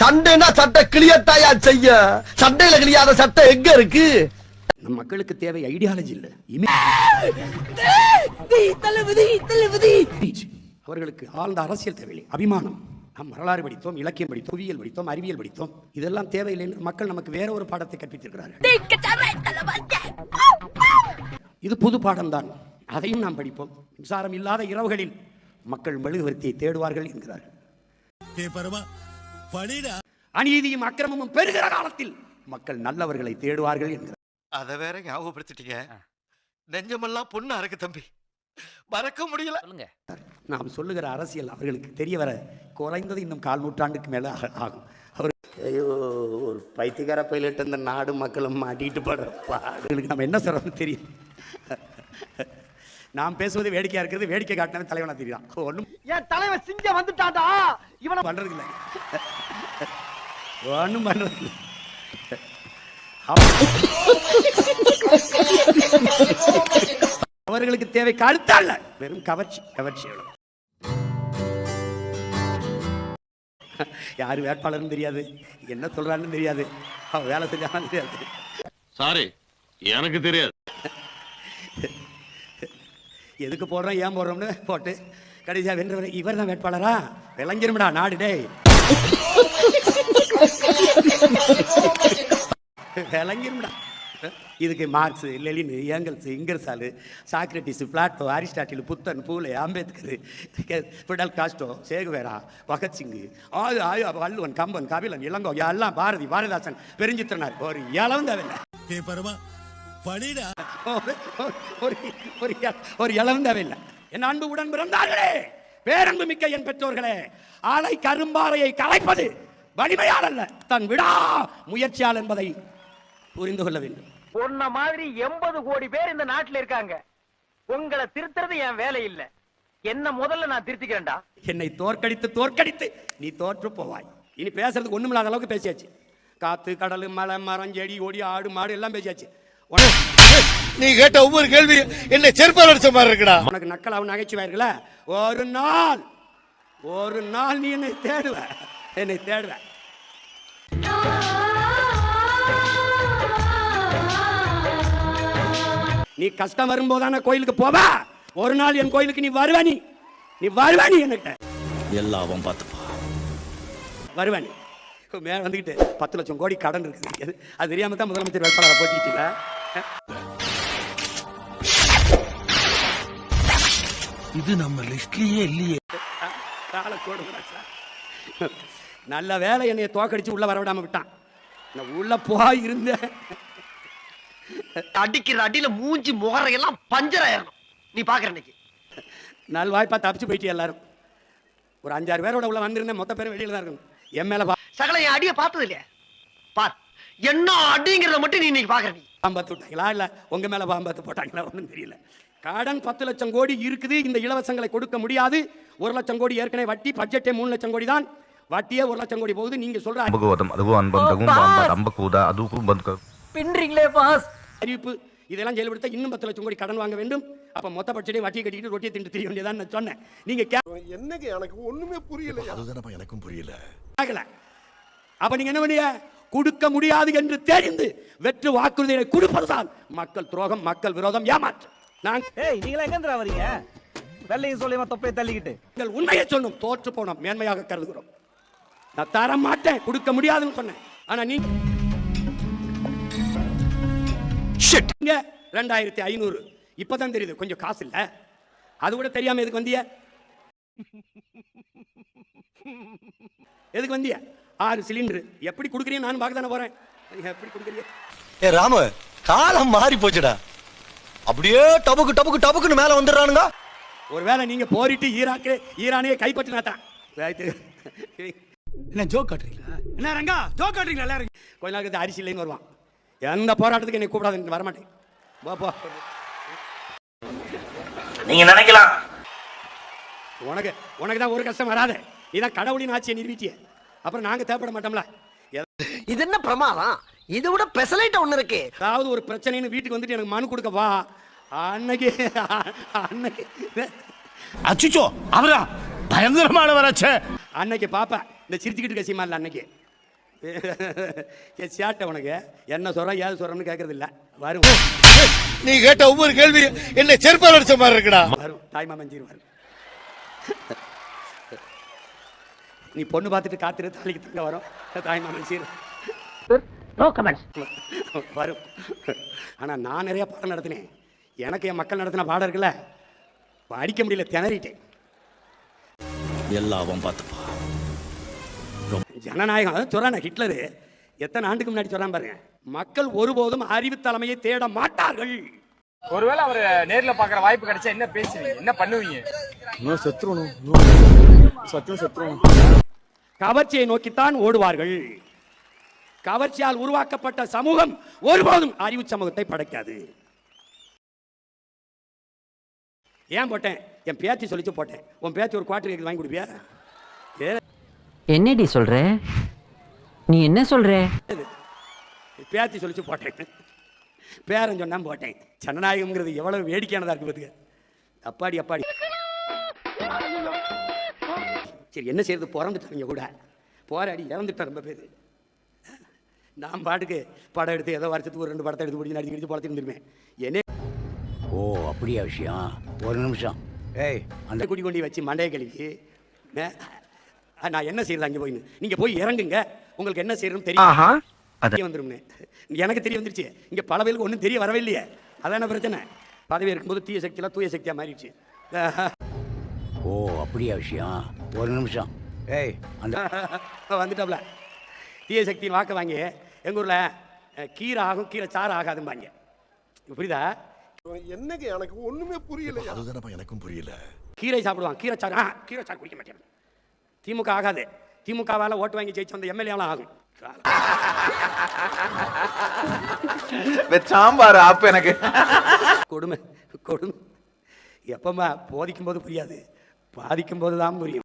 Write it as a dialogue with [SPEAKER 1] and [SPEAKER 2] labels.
[SPEAKER 1] சண்டைனா சட்டை கிளியத்தாயா செய்ய, சண்டையில கிளியாத சட்டை எங்க இருக்கு?
[SPEAKER 2] நம் மக்களுக்கு தேவை ஐடியாலஜி இல்ல, அவர்களுக்கு ஆழ்ந்த அரசியல் தேவையில்லை, அபிமானம். நாம் வரலாறு படித்தோம், இலக்கியம் படித்தோம், புவியியல் படித்தோம், அறிவியல் படித்தோம். இதெல்லாம் தேவையில்லை என்று மக்கள் நமக்கு வேற ஒரு பாடத்தை கற்பித்திருக்கிறார்கள். இது புது பாடம் தான், அதையும் நாம் படிப்போம். மின்சாரம் இல்லாத இரவுகளில் மக்கள் மெழுகுவர்த்தியை தேடுவார்கள் என்கிறார்கள். அநீதியும் அக்கிரமமும் பெருகிற காலத்தில் மக்கள் நல்லவர்களை தேடுவார்கள் என்கிறார்.
[SPEAKER 3] அதை வேற ஞாபகப்படுத்திட்டீங்க. நெஞ்சமெல்லாம் பொண்ணு அறக்கு தம்பி, மறக்க முடியல.
[SPEAKER 2] நாம் சொல்லுகிற அரசியல் அவர்களுக்கு தெரிய வர குறைந்தது இன்னும் 1/4 நூற்றாண்டுக்கு மேல ஆகும். அவர் ஐயோ, ஒரு பைத்தியக்கார பைலட் இந்த நாடு மக்களும் மாட்டிட்டு படுற பாடுகளுக்கு நம்ம என்ன சொல்றோம்னு தெரியும். நாம் பேசுவது வேடிக்கையா இருக்கிறது, வேடிக்கை காட்டினவன் தலைவனா தெரியும். ஒண்ணும்
[SPEAKER 1] என் தலைவன் சிங்க வந்துட்டாடா, இவனை
[SPEAKER 2] பண்றது இல்லை, ஒண்ணும் பண்றது இல்லை. அவர்களுக்கு தேவை கருத்தல்ல, வெறும் கவர்ச்சி. யாரு வேட்பாளர்னு தெரியாது, என்ன சொல்றான்னு தெரியாது, அவன் வேலை செஞ்சாலும் தெரியாது.
[SPEAKER 4] சாரி, எனக்கு தெரியாது.
[SPEAKER 2] எதுக்கு போடுறோம், ஏன் போடுறோம்னு போட்டு கடைசியா வென்றவரை இவர் தான் வேட்பாளரா விளங்கிருமடா நாடு. டே விளங்கிருமடா. இதுக்கு Marx, Lenin, Engels, Ingersoll, Socrates, Plato, Aristotle, புத்தன், Phule, Ambedkar, Fidel Castro, Che Guevara, Bhagat Singh, Valluvan, Kamban, Kapilan, Ilango, எல்லாம் பாரதி, பாரதிதாசன், பெருஞ்சித்திரனார். ஒரு இளவும் தேவையில்லை, ஒரு இளவும் தேவையில்லை. என் அன்பு உடன் பிறந்தார்களே, பேரன்பு மிக்க என் பெற்றோர்களே, அலை கரும்பாறையை கலைப்பது வலிமையால் அல்ல, தன் விடா முயற்சியால் என்பதை புரிந்து கொள்ள வேண்டும்.
[SPEAKER 1] உன்ன மாதிரி 80 கோடி பேர் இந்த நாட்டில் இருக்காங்க. உங்களை திருத்துறது என் வேலை இல்ல, என்ன முதல்ல நான் திருத்திக்கிறேன்டா.
[SPEAKER 2] என்னை தோற்கடித்து நீ தோற்று போவாய். இனி பேசுறதுக்கு ஒண்ணுமில்லாத அளவுக்கு பேசியாச்சு. காத்து, கடல், மலை, மரம், செடி, கொடி, ஆடு, மாடு எல்லாம் பேசியாச்சு.
[SPEAKER 3] நீ கேட்ட ஒவ்வொரு கேள்வி என்ன செருப்பால் அடிச்ச மாதிரி இருக்குடா.
[SPEAKER 2] உனக்கு நக்கலாவும் நகைச்சுவார்கள, ஒரு நாள் நீ என்னை தேடுவ. நீ கஷ்டம் வரும்போதான கோயிலுக்கு போவ, ஒரு நாள் என் கோயிலுக்கு நீ வருவானி என்கிட்ட.
[SPEAKER 3] எல்லாம் பார்த்துப்பா
[SPEAKER 2] வருவானி. மேல வந்துகிட்டு 10 லட்சம் கோடி கடன் இருக்குது, அது தெரியாம தான் முதலமைச்சர் வேட்பாளரை போட்டிட்டீங்க.
[SPEAKER 3] இது நம்ம லிஸ்ட்லயே இல்லையே.
[SPEAKER 2] நல்ல வேலை என்னைய தோக்கடிச்சு உள்ள வரவிடாம விட்டான். நான் உள்ள போய் இருந்தேன்.
[SPEAKER 1] அடிக்கிற அடியில மூஞ்சி முகரையெல்லாம் பஞ்சர் ஆயிரணும். நீ பாக்குற இன்னைக்கு
[SPEAKER 2] நல் வாய்ப்பா தப்பிச்சு போயிட்டு எல்லாரும். ஒரு 5-6 பேரோட உள்ள வந்திருந்தேன், மொத்த பேரும் வெளியில தான் இருக்கணும். என் மேல
[SPEAKER 1] சகல என் அடிய பார்த்தது இல்லையா? பார் என்ன அடிங்கிறத மட்டும் நீ இன்னைக்கு பாக்குற. நீ
[SPEAKER 2] பாம்பத்து விட்டாங்களா இல்ல உங்க மேல பாம்பத்து போட்டாங்களா ஒன்றும் தெரியல. கடன் 10 லட்சம் கோடி இருக்குது, இந்த இலவசங்களை கொடுக்க முடியாது. 1 லட்சம் கோடி ஏற்கனவே வட்டி, பட்ஜெட்டே 3 லட்சம் கோடி தான், வட்டியே 1 லட்சம் கோடி போகுது. நீங்க சொல்ற அறிவிப்பு இதெல்லாம் செயல்படுத்த இன்னும் 10 லட்சம் கோடி கடன் வாங்க வேண்டும். அப்ப மொத்த பட்ஜெட்டை வட்டி கட்டிட்டு ரொட்டியை திண்டு தெரிய வேண்டியதான் நான் சொன்னேன். நீங்க
[SPEAKER 3] என்னங்க எனக்கு ஒண்ணுமே புரியல. அதுதானப்பா எனக்கும் புரியல.
[SPEAKER 2] அப்ப நீங்க என்ன பண்ணீங்க? கொடுக்க முடியாது என்று தெரிந்து வெற்று வாக்குறுதிகளை கொடுப்பதுதான் மக்கள் துரோகம், மக்கள் விரோதம், ஏமாற்று.
[SPEAKER 5] நீங்களா எங்க வரீங்க? வெள்ளையும் சொல்லியமா தொப்பையை தள்ளிக்கிட்டு
[SPEAKER 2] நீங்கள் உண்மையை சொன்னோம், தோற்று போனோம், மேன்மையாக கருதுகிறோம். நான் தர மாட்டேன், கொடுக்க முடியாதுன்னு சொன்னேன். ஆனா நீங்க 2500 இப்பதான் தெரியுது, கொஞ்சம் காசு இல்ல, அது கூட தெரியாம எதுக்கு வந்திய? எதுக்கு வந்திய? 6 சிலிண்டர் எப்படி கொடுக்குறீங்க? நான் பார்க்க தானே போறேன். எப்படி கொடுக்குறீங்க?
[SPEAKER 3] ஏ ராம, காலம் மாறி போச்சுடா. அப்படியே டபுக்குன்னு மேல வந்துடுறானுங்க.
[SPEAKER 2] ஒருவேளை நீங்க போரிட்டு ஈரானே கைப்பற்றினா தான்.
[SPEAKER 5] என்ன ஜோக் காட்டுறீங்களா? என்ன ரங்கா ஜோக் காட்டுறீங்களா? எல்லாரும்
[SPEAKER 2] கொஞ்ச நாளுக்கு அரிசி இல்லைன்னு வருவான். எந்த போராட்டத்துக்கு என்னை கூப்பிடாது, வரமாட்டேன்.
[SPEAKER 1] நீங்க நினைக்கலாம்
[SPEAKER 2] உனக்கு தான் ஒரு கஷ்டம் வராது. இதான் கடவுளின் ஆட்சியை நிரூபிச்சிய, அப்புறம் நாங்க தேவைப்பட மாட்டோம்ல.
[SPEAKER 1] இது என்ன பிரமாதம்? இதை விட பெசலைட் ஒண்ணு இருக்கு.
[SPEAKER 2] அதாவது ஒரு பிரச்சனைன்னு வீட்டுக்கு வந்துட்டு எனக்கு மனு கொடுக்க வா. அன்னைக்கு
[SPEAKER 3] அச்சுச்சோ அவரா பயங்கரமானவராச்சே.
[SPEAKER 2] அன்னைக்கு பாப்பா இந்த சிரிச்சுக்கிட்டு கசியமா இல்ல, அன்னைக்கு சேட்டை உனக்கு என்ன சொல்கிறேன் ஏது சொல்கிறேன்னு கேட்கறது இல்லை. வரும்
[SPEAKER 3] நீ கேட்ட ஒவ்வொரு கேள்வி என்ன செருப்பால் அடிச்ச மாதிரி இருக்குடா.
[SPEAKER 2] வரும் தாய்மா மஞ்சிருவார். நீ பொண்ணு பார்த்துட்டு காத்துரு தாலிக்கு தங்க வரும் தாய்மா மஞ்சிரு வரும். ஆனால் நான் நிறைய பாடம் நடத்தினேன். எனக்கு என் மக்கள் நடத்தின பாடம் இருக்குல்ல, அடிக்க முடியல, திணறிட்டேன்.
[SPEAKER 3] எல்லாம் பார்த்துப்பா.
[SPEAKER 2] ஜனநாயகம் அதான் சொல்றானே ஹிட்லரு எத்தனை ஆண்டுக்கு முன்னாடி சொல்றான் பாருங்க, மக்கள் ஒருபோதும் அறிவு தலைமையை தேட மாட்டார்கள்.
[SPEAKER 6] ஒருவேளை அவரை நேர்ல பாக்குற வாய்ப்பு கிடைச்சா என்ன பேசுவீங்க, என்ன பண்ணுவீங்க?
[SPEAKER 2] கவர்ச்சியை நோக்கித்தான் ஓடுவார்கள். கவர்ச்சியால் உருவாக்கப்பட்ட சமூகம் ஒருபோதும் அறிவு சமூகத்தை படைக்காது. ஏன் போட்டேன்? என் பேத்தி சொல்லிச்சு போட்டேன். உன் பேத்தி ஒரு குவார்டர் கேக் வாங்கி கொடுப்பியா?
[SPEAKER 7] என்னடி சொல்ற? நீ என்ன சொல்ற?
[SPEAKER 2] பேத்தி சொல்லிச்சு போட்டேன். பேரன் சொன்னா போட்டேன். ஜனநாயகம்ங்கிறது எவ்வளவு வேடிக்கையானதா இருக்கு பாத்துக்க. அப்பாடி அப்பாடி. சரி என்ன செய்யறது, பிறந்துட்டாங்க கூட போராடி இறந்துட்டேன் ரொம்ப பேர். நான் பாட்டுக்கு படம் எடுத்து ஏதோ வருஷத்துக்கு ஒரு 2 படத்தை எடுத்து பிடிச்சி நடிச்சு கிடிச்சு பழத்திருந்துருவேன். என்ன
[SPEAKER 8] ஓ அப்படியா விஷயம்? ஒரு நிமிஷம். ஏய்
[SPEAKER 2] அந்த குடி கொண்டி வச்சு மண்டைய கழுவி நான் என்ன செய்யறது அங்கே போயின்னு, நீங்க போய் இறங்குங்க, உங்களுக்கு என்ன செய்யறதுன்னு தெரியும் வந்துரும்னு. எனக்கு தெரிய வந்துருச்சு. இங்க பல பேருக்கு ஒன்றும் தெரிய வரவே இல்லையே, அதான பிரச்சனை. பதவி இருக்கும்போது தீய சக்தியெல்லாம் தூய சக்தியா மாறிடுச்சு.
[SPEAKER 8] ஓ அப்படியா விஷயம்? ஒரு நிமிஷம். ஏய் அந்த
[SPEAKER 2] வந்துட்டாப்ல தீய சக்தியின் வாக்க வாங்கி எங்க ஊர்ல கீரை ஆகும் கீரை சாறு ஆகாதும்பாங்க. புரியுதா?
[SPEAKER 3] என்னங்க எனக்கு ஒண்ணுமே புரியல. அதுதானப்பா எனக்கும் புரியல.
[SPEAKER 2] கீரை சாப்பிடுவான், கீரை சாறு குடிக்க மாட்டேன். திமுக ஆகாது. திமுகவால ஓட்டு வாங்கி ஜெயிச்சு வந்த எம்எல்ஏலாம் ஆகும்.
[SPEAKER 6] சாம்பார் அப்ப எனக்கு
[SPEAKER 2] கொடுமை கொடுமை. எப்பமா போதிக்கும் போது புரியாது, பாதிக்கும் போது தான் புரியும்.